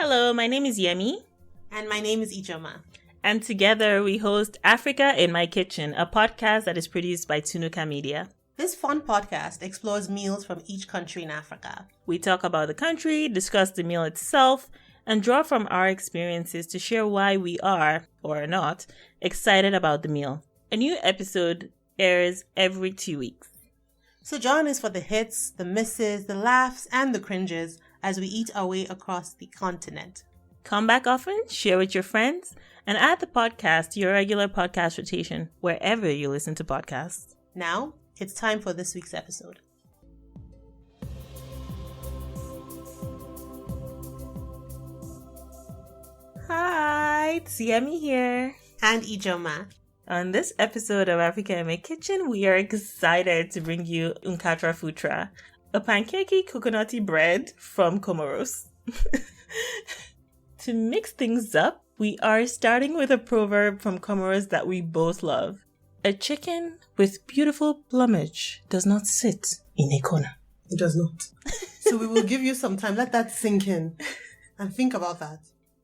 Hello, my name is Yemi. And my name is Ijoma. And together we host Africa in My Kitchen, a podcast that is produced by Tunuka Media. This fun podcast explores meals from each country in Africa. We talk about the country, discuss the meal itself, and draw from our experiences to share why we are, or are not, excited about the meal. A new episode airs every 2 weeks. So join us for the hits, the misses, the laughs, and the cringes as we eat our way across the continent. Come back often, share with your friends, and add the podcast to your regular podcast rotation wherever you listen to podcasts. Now, it's time for this week's episode. Hi, it's Yemi here. And Ijoma. On this episode of Africa in My Kitchen, we are excited to bring you Foutra, a pancakey coconutty bread from Comoros. To mix things up, we are starting with a proverb from Comoros that we both love. A chicken with beautiful plumage does not sit in a corner. It does not. So we will give you some time. Let that sink in and think about that.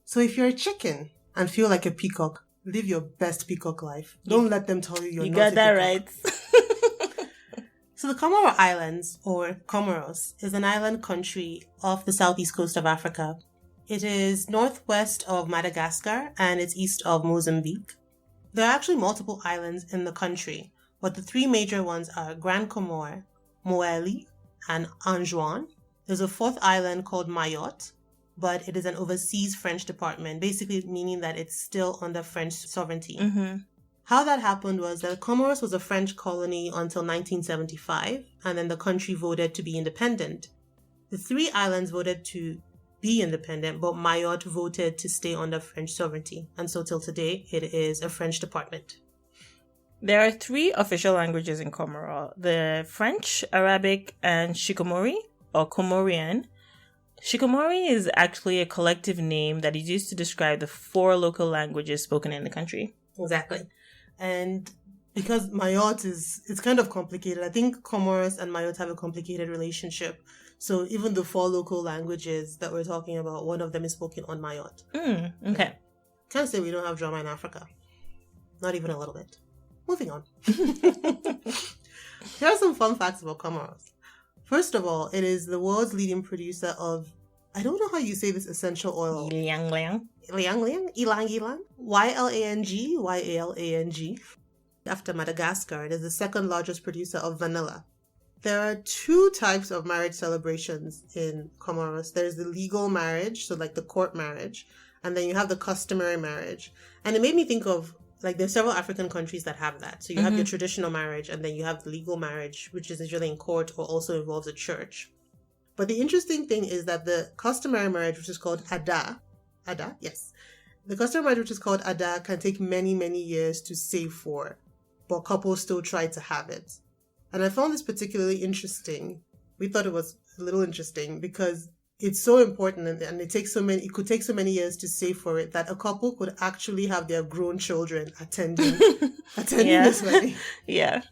So if you're a chicken and feel like a peacock, live your best peacock life. Don't let them tell you you're not a peacock. You got that right. So the Comoro Islands, or Comoros, is an island country off the southeast coast of Africa. It is northwest of Madagascar and it's east of Mozambique. There are actually multiple islands in the country, but the three major ones are Grand Comore, Moeli, and Anjouan. There's a fourth island called Mayotte, but it is an overseas French department, basically meaning that it's still under French sovereignty. Mm-hmm. How that happened was that Comoros was a French colony until 1975, and then the country voted to be independent. The three islands voted to be independent, but Mayotte voted to stay under French sovereignty, and so till today, it is a French department. There are three official languages in Comoro: the French, Arabic, and Shikomori, or Comorian. Shikomori is actually a collective name that is used to describe the four local languages spoken in the country. Exactly. And because Mayotte it's kind of complicated. I think Comoros and Mayotte have a complicated relationship. So even the four local languages that we're talking about, one of them is spoken on Mayotte. Okay. Can't say we don't have drama in Africa. Not even a little bit. Moving on. Here are some fun facts about Comoros. First of all, it is the world's leading producer of, I don't know how you say this essential oil. Liang liang. Liang, ilang. Ylang. After Madagascar, it is the second largest producer of vanilla. There are two types of marriage celebrations in Comoros. There's the legal marriage, so like the court marriage, and then you have the customary marriage. And it made me think of, like, there's several African countries that have that. So you have your traditional marriage, and then you have the legal marriage, which is usually in court or also involves a church. But the interesting thing is that the customary marriage, which is called Ada, yes. The customary marriage, which is called Ada, can take many, many years to save for, but couples still try to have it. And I found this particularly interesting. We thought it was a little interesting because it's so important and it could take so many years to save for it that a couple could actually have their grown children attending this wedding. Yeah,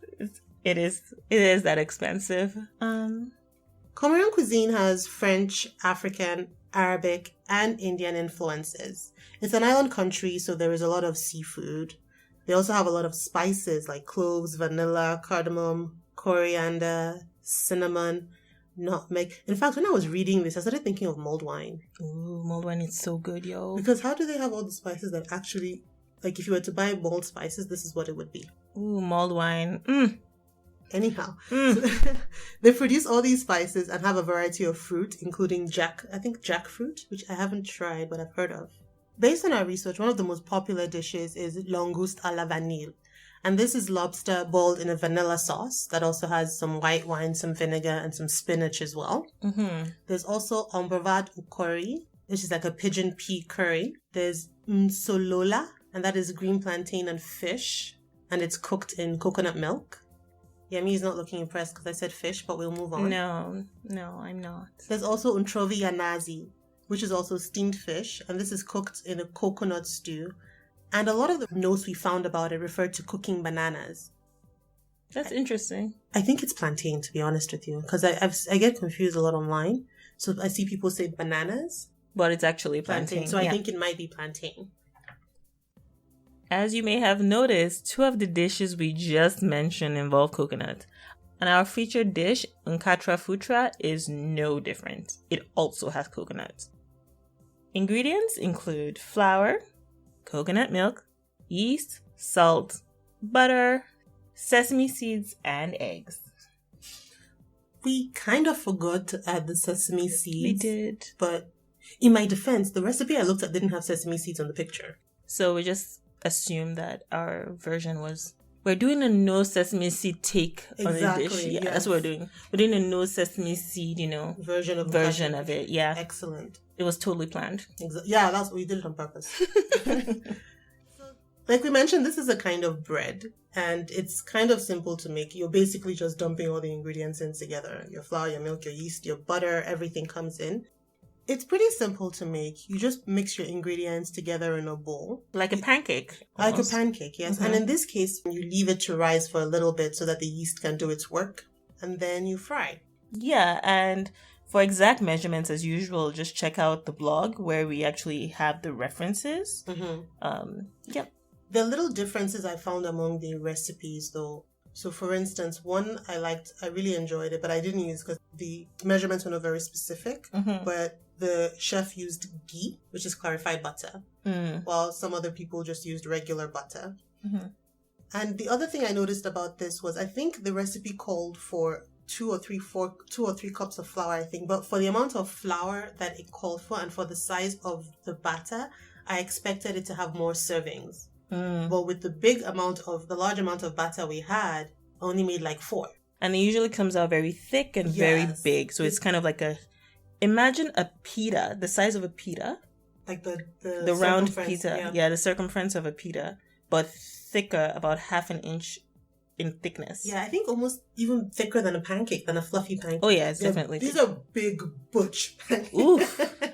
it is that expensive. Comorian cuisine has French, African, Arabic, and Indian influences. It's an island country, so there is a lot of seafood. They also have a lot of spices like cloves, vanilla, cardamom, coriander, cinnamon, nutmeg. In fact, when I was reading this, I started thinking of mulled wine. Ooh, mulled wine is so good, yo. Because how do they have all the spices that actually, like if you were to buy mulled spices, this is what it would be. Ooh, mulled wine. Anyhow, so they produce all these spices and have a variety of fruit, including jackfruit, which I haven't tried, but I've heard of. Based on our research, one of the most popular dishes is langouste à la vanille. And this is lobster boiled in a vanilla sauce that also has some white wine, some vinegar, and some spinach as well. Mm-hmm. There's also ombravad ou curry, which is like a pigeon pea curry. There's msolola, and that is green plantain and fish, and it's cooked in coconut milk. Yemi's not looking impressed because I said fish, but we'll move on. No, I'm not. There's also untrovi yanazi, which is also steamed fish, and this is cooked in a coconut stew. And a lot of the notes we found about it referred to cooking bananas. That's interesting. I think it's plantain, to be honest with you, because I get confused a lot online. So I see people say bananas, But it's actually plantain. So I think it might be plantain. As you may have noticed, 2 of the dishes we just mentioned involve coconut. And our featured dish, Nkatra Foutra, is no different. It also has coconut. Ingredients include flour, coconut milk, yeast, salt, butter, sesame seeds, and eggs. We kind of forgot to add the sesame seeds. We did. But in my defense, the recipe I looked at didn't have sesame seeds on the picture. So we just assumed that our version was... We're doing a no sesame seed take on the dish. Yeah, yes. That's what we're doing. We're doing a no sesame seed, version of it. Yeah. Excellent. It was totally planned. Yeah, that's what we did it on purpose. Like we mentioned, this is a kind of bread, and it's kind of simple to make. You're basically just dumping all the ingredients in together. Your flour, your milk, your yeast, your butter, everything comes in. It's pretty simple to make. You just mix your ingredients together in a bowl. Like a pancake. Almost. Like a pancake, yes. Mm-hmm. And in this case, you leave it to rise for a little bit so that the yeast can do its work. And then you fry. Yeah, and for exact measurements, as usual, just check out the blog where we actually have the references. Mm-hmm. Yep. The little differences I found among the recipes, though. So, for instance, one I really enjoyed it, but I didn't use because the measurements were not very specific. Mm-hmm. But the chef used ghee, which is clarified butter, while some other people just used regular butter. Mm-hmm. And the other thing I noticed about this was I think the recipe called for 2 or 3 cups of flour, I think. But for the amount of flour that it called for and for the size of the batter, I expected it to have more servings. But with the large amount of batter we had, only made like 4. And it usually comes out very thick and very big. So it's kind of like imagine a pita, the size of a pita. Like the round pita. Yeah, the circumference of a pita, but thicker, about half an inch in thickness. Yeah, I think almost even thicker than a fluffy pancake. Oh yeah, it's definitely. These are big butch pancakes. Oof.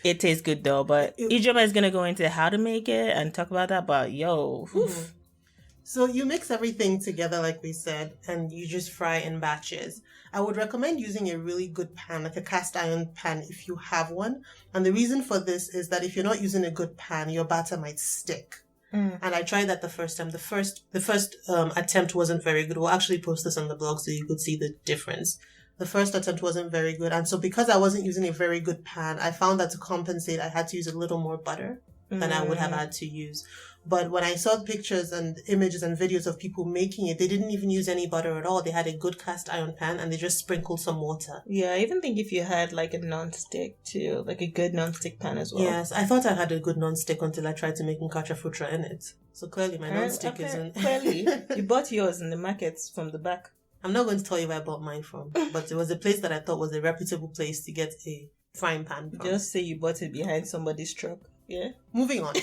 It tastes good though, but Ijoma is going to go into how to make it and talk about that, but oof. So you mix everything together like we said, and you just fry in batches. I would recommend using a really good pan, like a cast iron pan if you have one. And the reason for this is that if you're not using a good pan, your batter might stick. And I tried that the first time. The first attempt wasn't very good. We'll actually post this on the blog so you could see the difference. The first attempt wasn't very good. And so because I wasn't using a very good pan, I found that to compensate, I had to use a little more butter than I would have had to use. But when I saw pictures and images and videos of people making it, they didn't even use any butter at all. They had a good cast iron pan and they just sprinkled some water. Yeah, I even think if you had like a non-stick too, like a good non-stick pan as well. Yes, I thought I had a good non-stick until I tried to make Nkatra Foutra in it. So clearly my non-stick isn't... Clearly. You bought yours in the markets from the back. I'm not going to tell you where I bought mine from, but it was a place that I thought was a reputable place to get a frying pan from. Just say you bought it behind somebody's truck. Yeah? Moving on.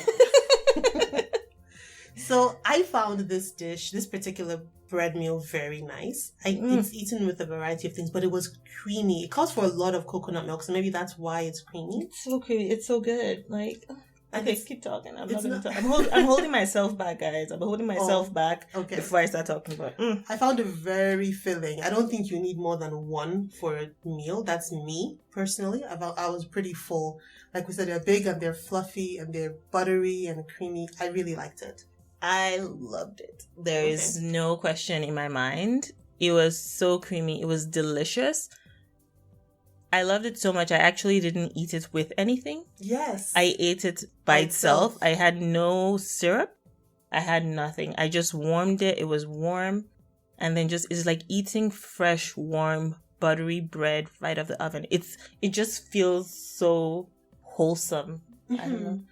So I found this particular bread meal very nice. It's eaten with a variety of things, but it was creamy. It calls for a lot of coconut milk, so maybe that's why it's creamy. It's so creamy. It's so good. Okay, keep talking. I'm not going to talk. I'm holding myself back, guys. I'm holding myself back before I start talking. But I found it very filling. I don't think you need more than one for a meal. That's me, personally. I was pretty full. Like we said, they're big and they're fluffy and they're buttery and creamy. I really liked it. I loved it. There is no question in my mind. It was so creamy. It was delicious. I loved it so much. I actually didn't eat it with anything. Yes. I ate it by itself. I had no syrup. I had nothing. I just warmed it. It was warm. And then it's like eating fresh, warm, buttery bread right out of the oven. It just feels so wholesome. I don't know.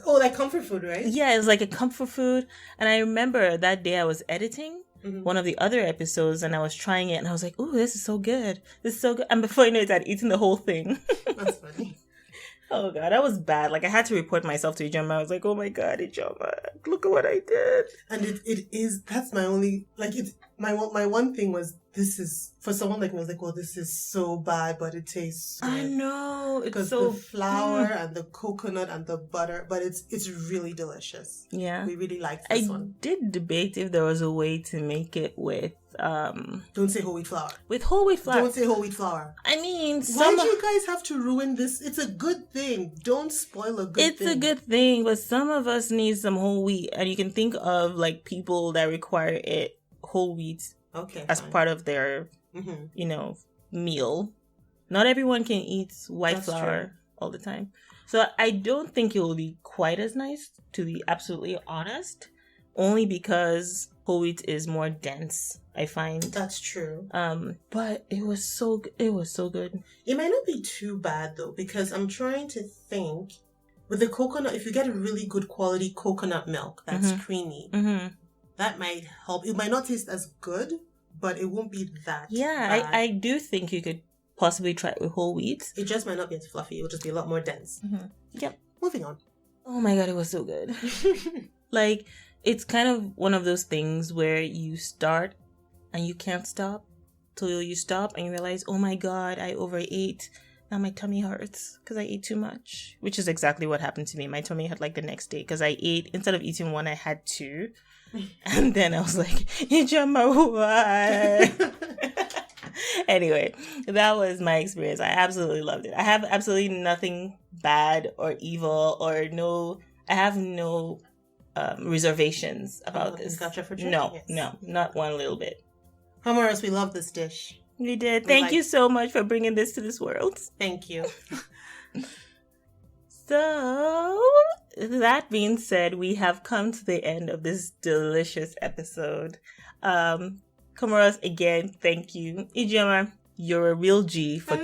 Like comfort food, right? Yeah, it's like a comfort food. And I remember that day I was editing one of the other episodes and I was trying it and I was like, "Ooh, this is so good. This is so good." And before you know it, I'd eaten the whole thing. That's funny. Oh God, that was bad. Like I had to report myself to Ijoma. I was like, "Oh my God, Ijoma, look at what I did." And it is, that's my only, My one thing was, this is, for someone like me, I was like, well, this is so bad, but it tastes good. I know. It's because so the flour and the coconut and the butter, but it's really delicious. Yeah. We really liked this I one. did debate if there was a way to make it with Don't say whole wheat flour. With whole wheat flour. Don't say whole wheat flour. I mean, why do you guys have to ruin this? It's a good thing. Don't spoil a good thing. It's a good thing, but some of us need some whole wheat, and you can think of like people that require it whole wheat as part of their meal. Not everyone can eat white flour all the time. So I don't think it will be quite as nice, to be absolutely honest, only because whole wheat is more dense, I find. That's true. But it was so good. It might not be too bad though, because I'm trying to think with the coconut, if you get a really good quality coconut milk that's creamy, that might help. It might not taste as good, but it won't be that bad. I do think you could possibly try it with whole wheat. It just might not be as fluffy. It will just be a lot more dense. Yep. Moving on. Oh my god, it was so good. Like, it's kind of one of those things where you start and you can't stop till you stop and you realize, oh my god, I overate. Now my tummy hurts because I ate too much. Which is exactly what happened to me. My tummy hurt like the next day because I ate, instead of eating one, I had two. And then I was like, Ijama, why? Anyway, that was my experience. I absolutely loved it. I have absolutely nothing bad or evil or I have no reservations about this. No, not one little bit. Comoros, we love this dish. We did. Thank you so much for bringing this to this world. Thank you. So, that being said, we have come to the end of this delicious episode. Comoros, again, thank you. Ijoma, you're a real G for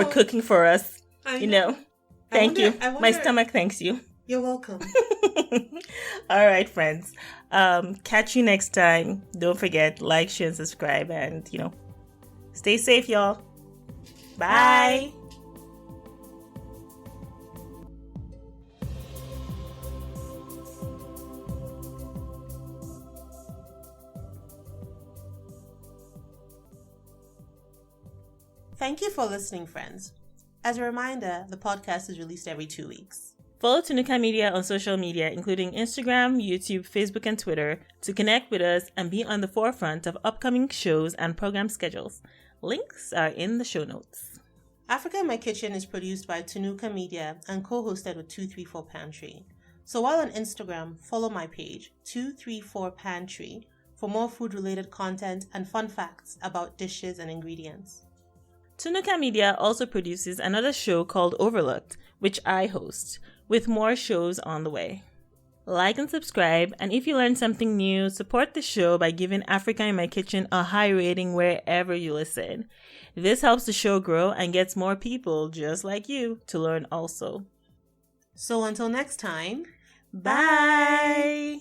cooking for us. Thank you. My stomach thanks you. You're welcome. All right, friends. Catch you next time. Don't forget, like, share, and subscribe. And, stay safe, y'all. Bye. Thank you for listening, friends. As a reminder, the podcast is released every 2 weeks. Follow Tunuka Media on social media, including Instagram, YouTube, Facebook, and Twitter, to connect with us and be on the forefront of upcoming shows and program schedules. Links are in the show notes. Africa in My Kitchen is produced by Tunuka Media and co-hosted with 234 Pantry. So while on Instagram, follow my page, 234 Pantry, for more food-related content and fun facts about dishes and ingredients. Tunuka Media also produces another show called Overlooked, which I host, with more shows on the way. Like and subscribe, and if you learned something new, support the show by giving Africa in My Kitchen a high rating wherever you listen. This helps the show grow and gets more people just like you to learn also. So until next time, bye!